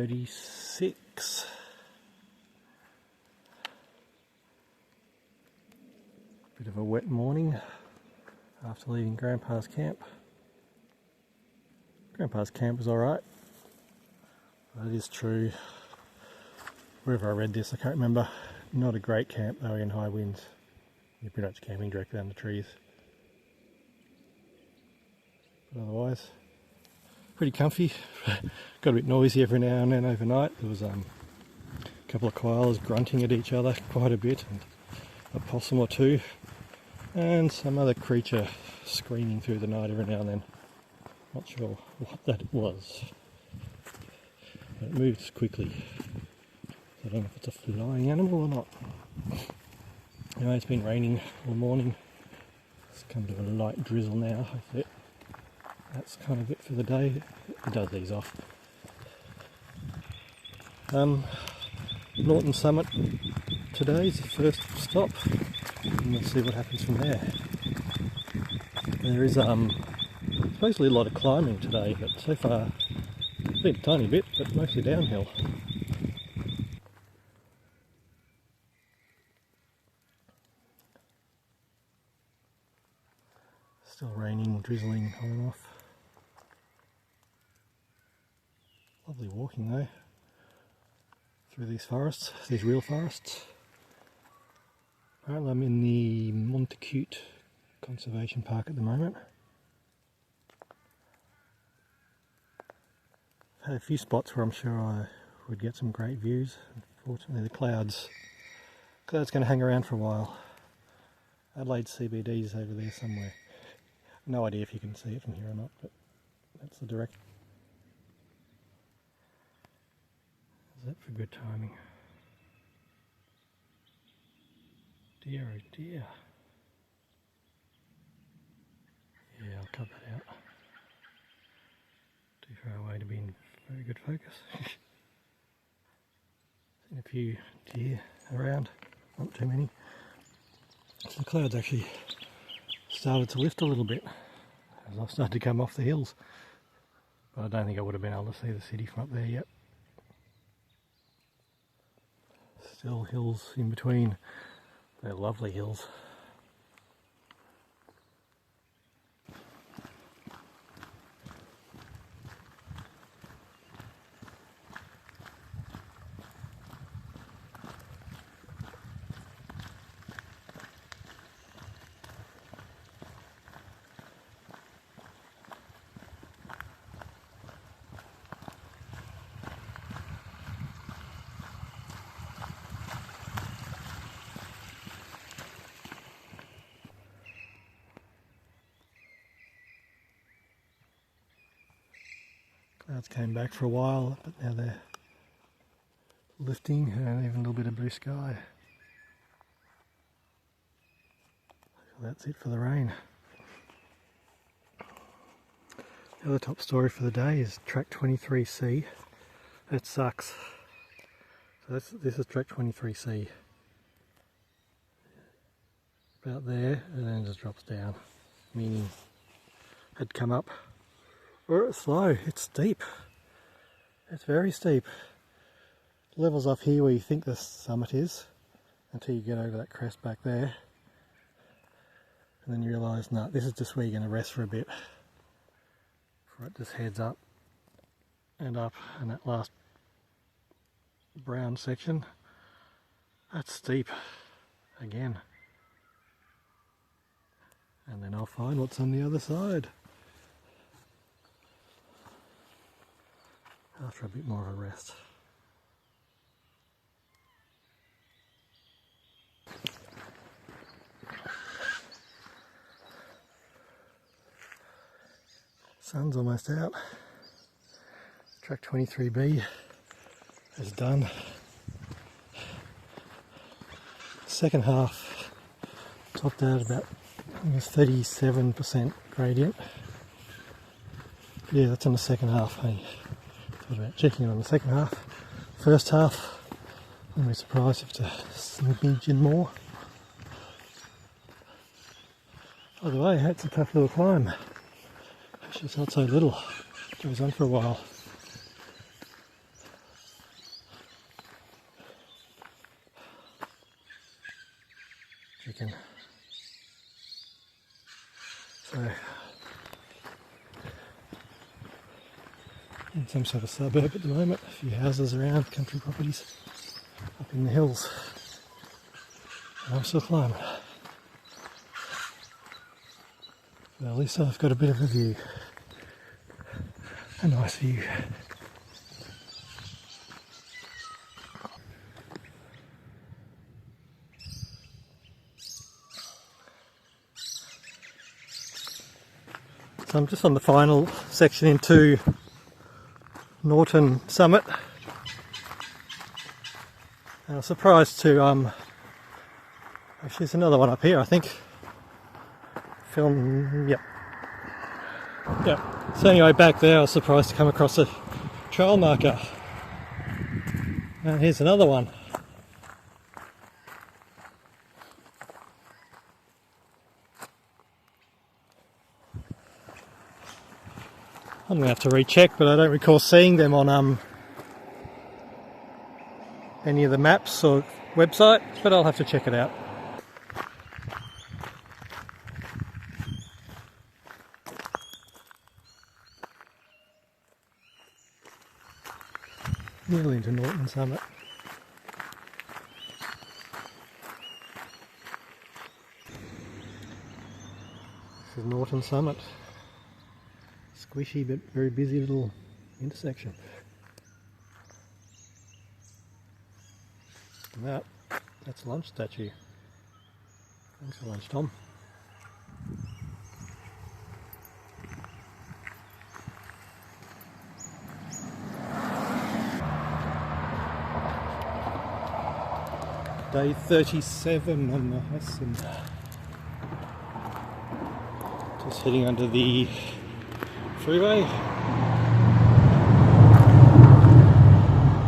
36. Bit of a wet morning after leaving Grandpa's camp. Grandpa's camp was alright, but it is true, wherever I read this, I can't remember, not a great camp though in high winds. You're pretty much camping directly under trees. But otherwise, pretty comfy. Got a bit noisy every now and then overnight. There was a couple of koalas grunting at each other quite a bit, and a possum or two, and some other creature screaming through the night every now and then. Not sure what that was, but it moves quickly. I don't know if it's a flying animal or not. Anyway, it's been raining all morning. It's come to a light drizzle now. Hopefully that's kind of it for the day. It does ease off. Norton Summit today is the first stop, and we'll see what happens from there. There is supposedly a lot of climbing today, but so far it's been a tiny bit, but mostly downhill. Still raining, drizzling on and off. Lovely walking though, through these forests, these real forests. Apparently I'm in the Montacute Conservation Park at the moment. I've had a few spots where I'm sure I would get some great views. Unfortunately the clouds going to hang around for a while. Adelaide CBD's over there somewhere. No idea if you can see it from here or not, but that's the direct. Is that for good timing? Dear oh dear. Yeah, I'll cut that out. Too far away to be in very good focus. Seen a few deer around, not too many. So the clouds actually started to lift a little bit as I started to come off the hills, but I don't think I would have been able to see the city from up there yet. Still hills in between. They're lovely hills. Clouds came back for a while, but now they're lifting and even a little bit of blue sky. So that's it for the rain. The other top story for the day is track 23C. It sucks. So this is track 23C. About there, and then it just drops down, meaning it'd come up. Or it's slow, it's steep. It's very steep. Levels off here where you think the summit is, until you get over that crest back there. And then you realise, no, this is just where you're going to rest for a bit. Before it just heads up, and that last brown section, that's steep again. And then I'll find what's on the other side. After a bit more of a rest. Sun's almost out. Track 23B is done. Second half topped out about 37% gradient. Yeah, that's on the second half. Hey, thought about checking on the second half. First half, I'm really surprised if it's a smidgen more. By the way, it's a tough little climb. Actually, it's not so little. It goes on for a while. African. So, in some sort of suburb at the moment, a few houses around, country properties up in the hills. And I'm still climbing. But at least I've got a bit of a view. A nice view. So I'm just on the final section into Norton summit. And I was surprised to actually there's another one up here, I think. Yep. So anyway, back there I was surprised to come across a trail marker. And here's another one. I'm going to have to recheck, but I don't recall seeing them on any of the maps or website, but I'll have to check it out. Nearly into Norton summit. This is Norton summit. Squishy but very busy little intersection. And that's a lunch statue. Thanks for lunch, Tom. Day 37 on the Heysens. Just heading under the freeway.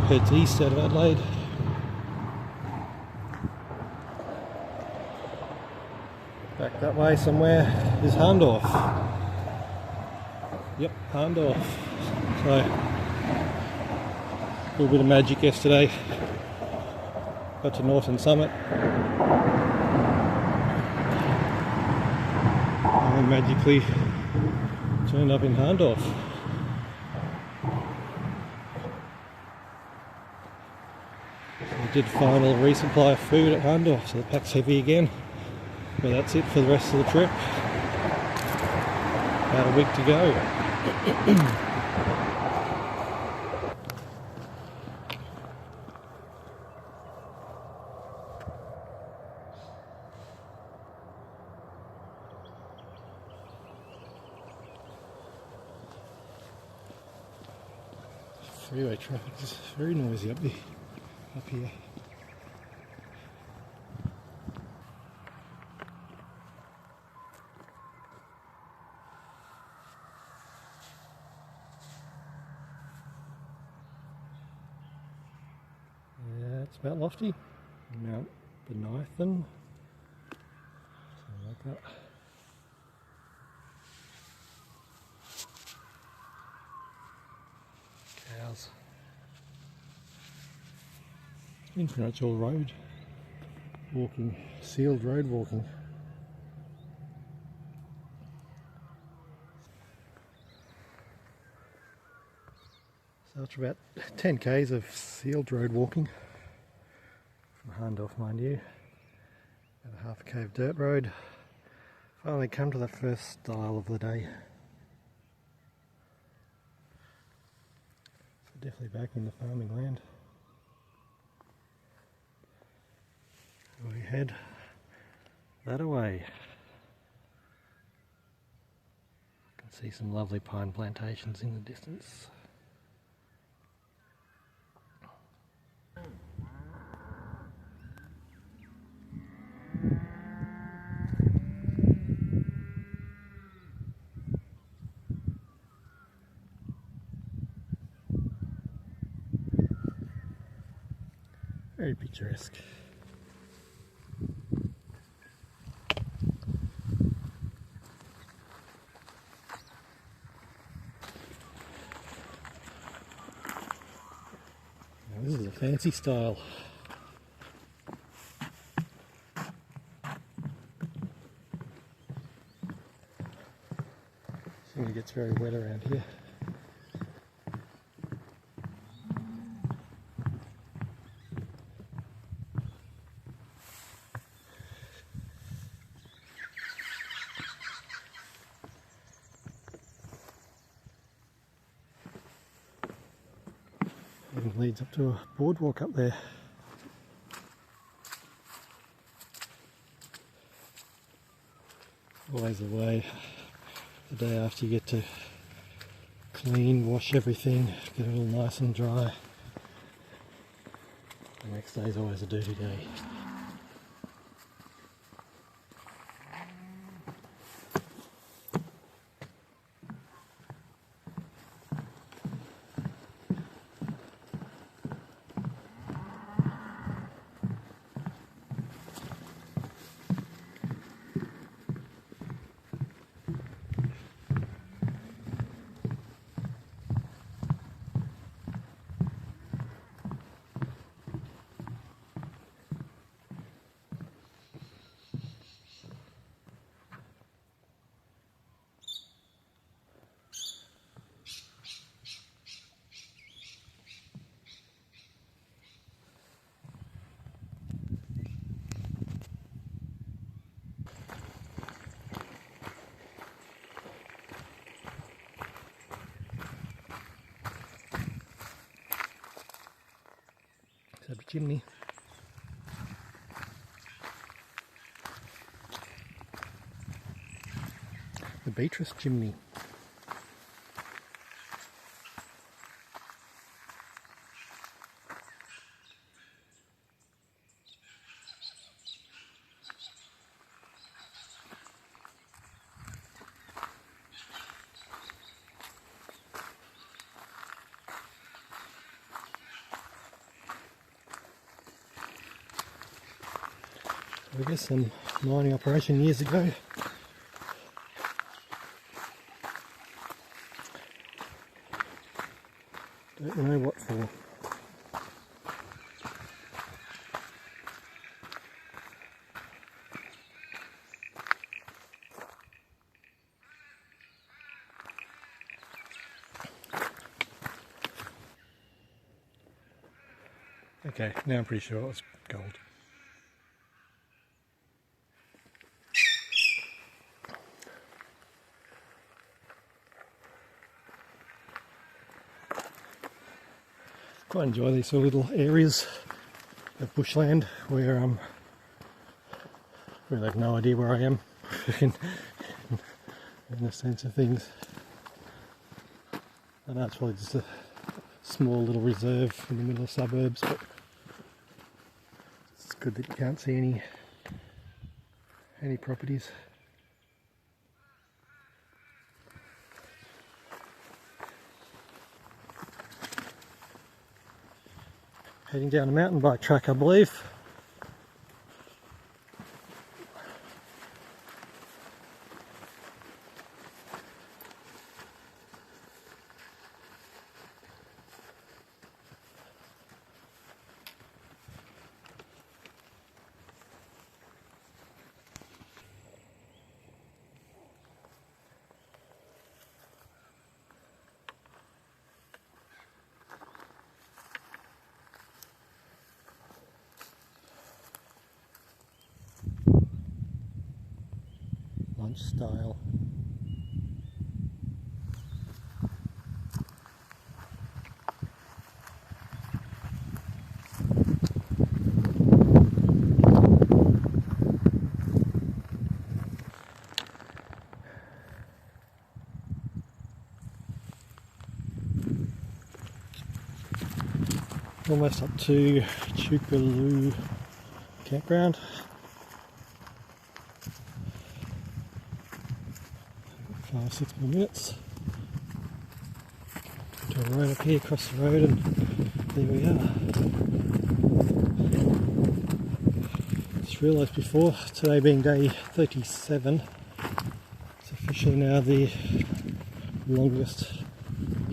Heads east out of Adelaide. Back that way somewhere is Hahndorf. Yep, Hahndorf. So, a little bit of magic yesterday. Got to Norton summit. And then magically turned up in Hahndorf. So I did final resupply of food at Hahndorf, so the pack's heavy again. But that's it for the rest of the trip. About a week to go. Freeway traffic is very noisy up here. Yeah, it's Mount Lofty, Mount Benithan, something like that. Cows. It's been pretty much all road walking, sealed road walking. So it's about 10 k's of sealed road walking from Hahndorf, mind you. About a half a k of dirt road. Finally come to the first stile of the day. So definitely back in the farming land. We head that away. You can see some lovely pine plantations in the distance. Very picturesque. Now this is a fancy style. gets very wet around here. And leads up to a boardwalk up there. Always the way, the day after you get to clean, wash everything, get it all nice and dry. The next day is always a dirty day. Is that a chimney? The Beatrice chimney. I guess some mining operation years ago. Don't know what for. Okay, now I'm pretty sure it was gold. Quite enjoy these sort of little areas of bushland where really have no idea where I am in the sense of things. I know it's probably just a small little reserve in the middle of suburbs, but it's good that you can't see any properties. Heading down a mountain bike track, I believe. Lunch style. Almost up to Chookarloo Campground. 5-6 more minutes. To a road up here, across the road, and there we are. Just realised before, today being day 37, it's officially now the longest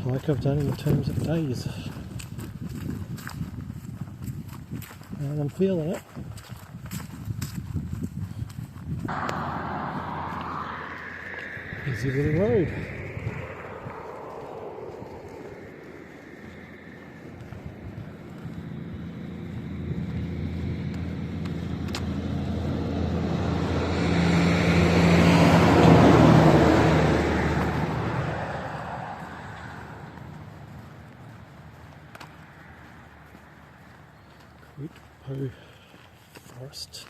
hike I've done in terms of days. And I'm feeling it. Easy little road. Uitpo Forest.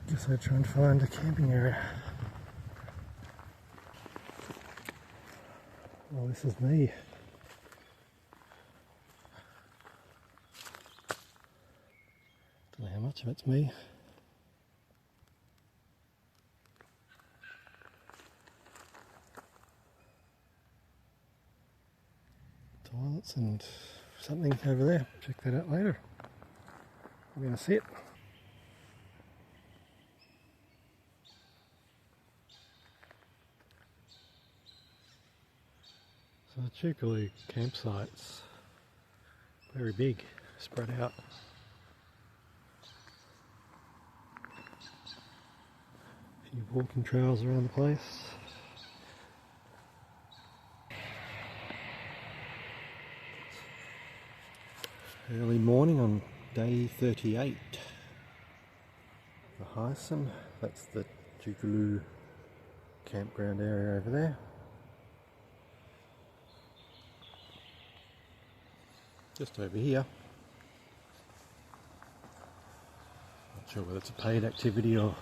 Guess I'll try and find a camping area. Well, this is me. Don't know how much of it's me. Toilets and something over there. Check that out later. I'm going to sit. So the Chookarloo campsite's very big, spread out. A few walking trails around the place. Early morning on day 38 for Heysens. That's the Chookarloo campground area over there. Just over here. Not sure whether it's a paid activity or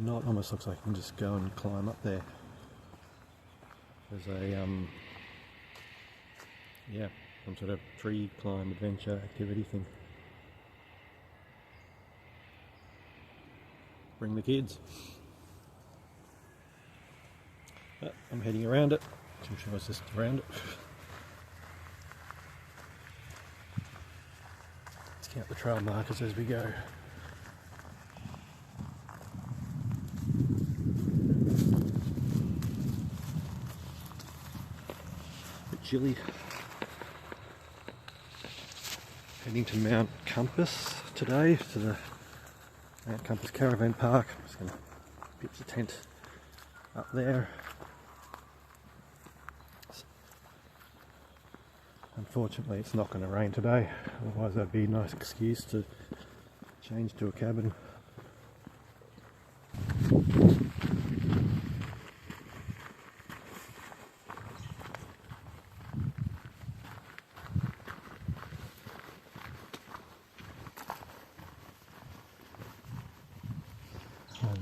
not. Almost looks like you can just go and climb up there. There's a some sort of tree climb adventure activity thing. Bring the kids. But I'm heading around it. I'm sure it's just around it. Let's count the trail markers as we go. A bit chilly. Heading to Mount Compass today, to the Mount Compass Caravan Park. I'm just going to pitch the tent up there. Unfortunately it's not going to rain today, otherwise that'd be a nice excuse to change to a cabin.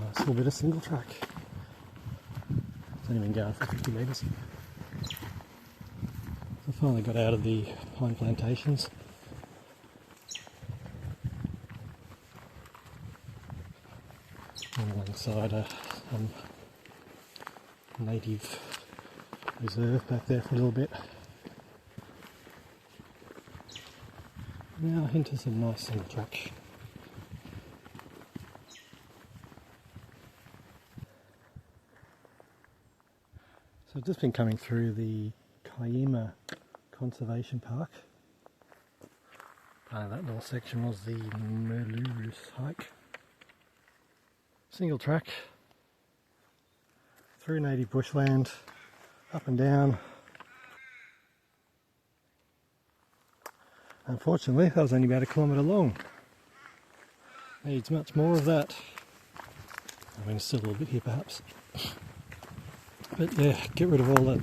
Nice little bit of single track. It's only been going for 50 metres. I finally got out of the pine plantations. I'm alongside a native reserve back there for a little bit. Now into some nice single track. So I've just been coming through the Kayima Conservation Park. That little section was the Merlurus hike. Single track through native bushland, up and down. Unfortunately, that was only about 1 kilometre long. Needs much more of that. I mean, still a little bit here perhaps. But yeah, get rid of all that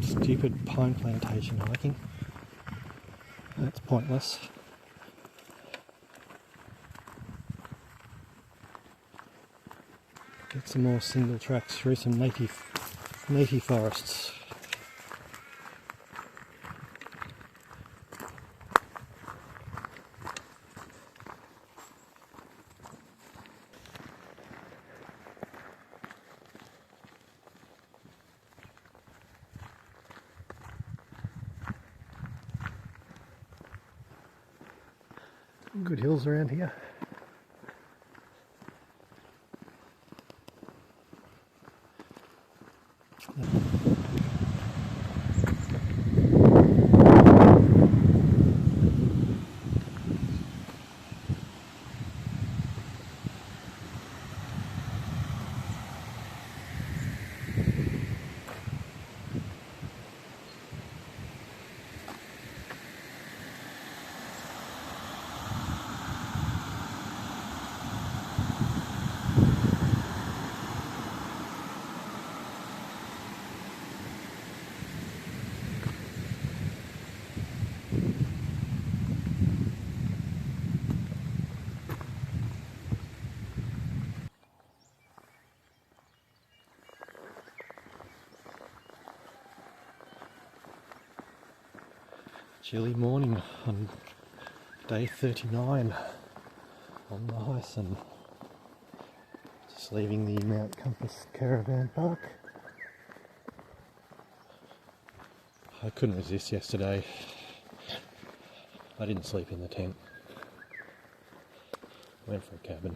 stupid pine plantation hiking. That's pointless. Get some more single tracks through some native forests. Good hills around here. Chilly morning on day 39 on the Heysens. Just leaving the Mount Compass Caravan Park. I couldn't resist yesterday. I didn't sleep in the tent. Went for a cabin.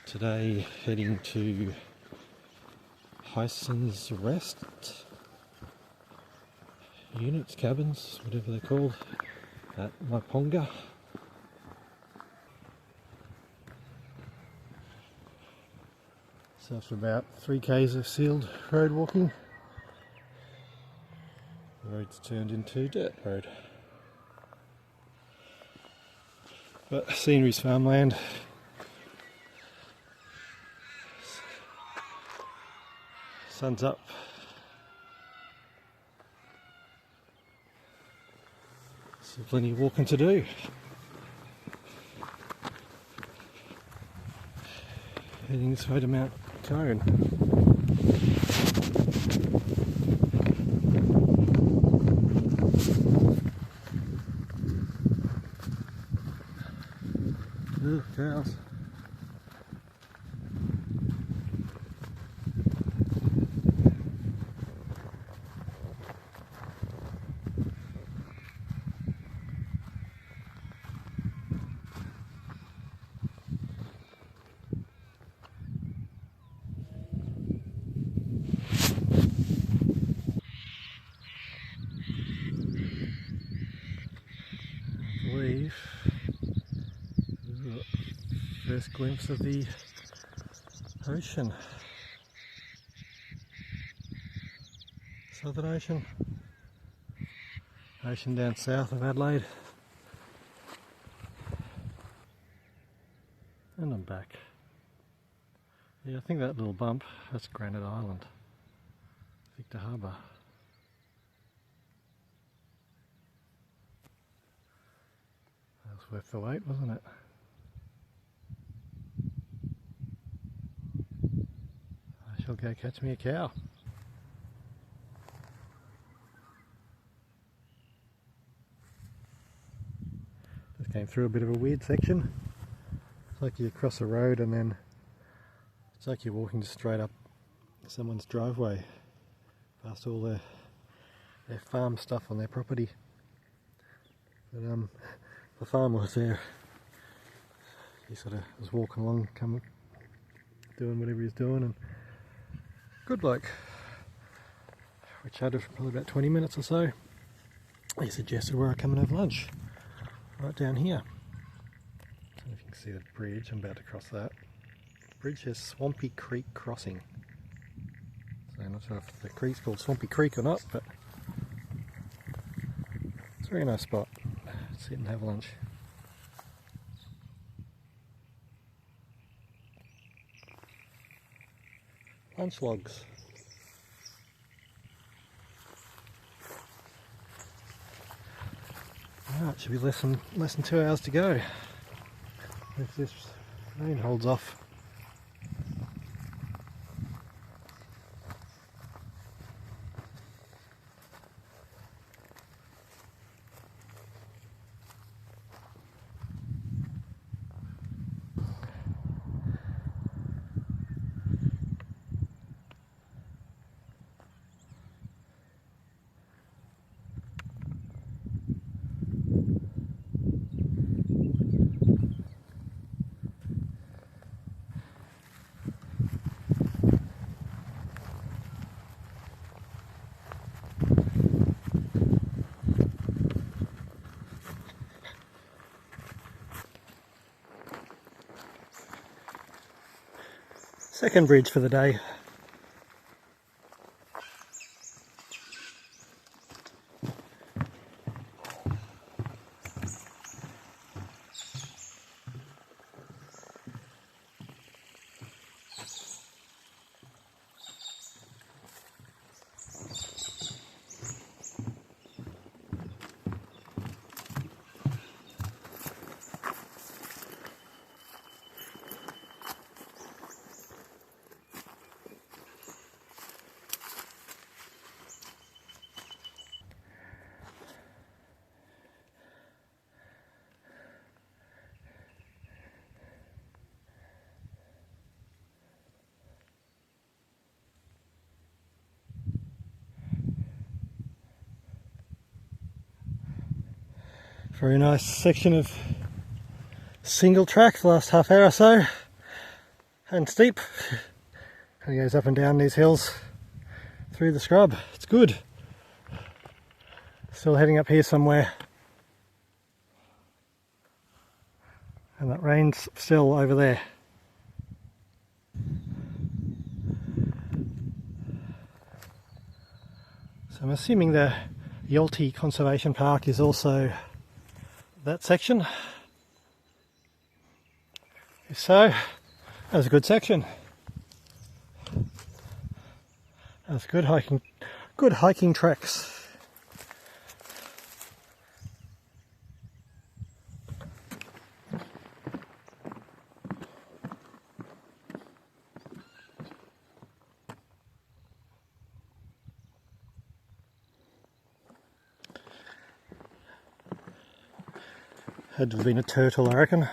Today heading to Heysens rest units, cabins, whatever they're called, at Myponga. So after about 3 k's of sealed road walking, the road's turned into dirt road. But scenery's farmland. Sun's up. So plenty of walking to do. Heading this way to Mount Cone. Ooh, cows. First glimpse of the ocean. Southern Ocean. Ocean down south of Adelaide. And I'm back. Yeah, I think that little bump, that's Granite Island, Victor Harbour. That was worth the wait, wasn't it? I shall go catch me a cow. Just came through a bit of a weird section. It's like you cross a road and then it's like you're walking just straight up someone's driveway past all their farm stuff on their property. But the farmer was there. He sort of was walking along, doing whatever he's doing, and good bloke. We chatted for probably about 20 minutes or so. He suggested where I come and have lunch, right down here. I don't know if you can see the bridge. I'm about to cross that. The bridge has Swampy Creek Crossing. So I'm not sure if the creek's called Swampy Creek or not, but it's a very nice spot. Sit and have lunch. Lunch logs. It should be less than 2 hours to go if this rain holds off. Second bridge for the day. Very nice section of single track the last half hour or so, and steep. And it goes up and down these hills through the scrub. It's good. Still heading up here somewhere. And that rain's still over there. So I'm assuming the Yalty Conservation Park is also that section. If so, that was a good section. That was good hiking tracks. Had to have been a turtle, I reckon.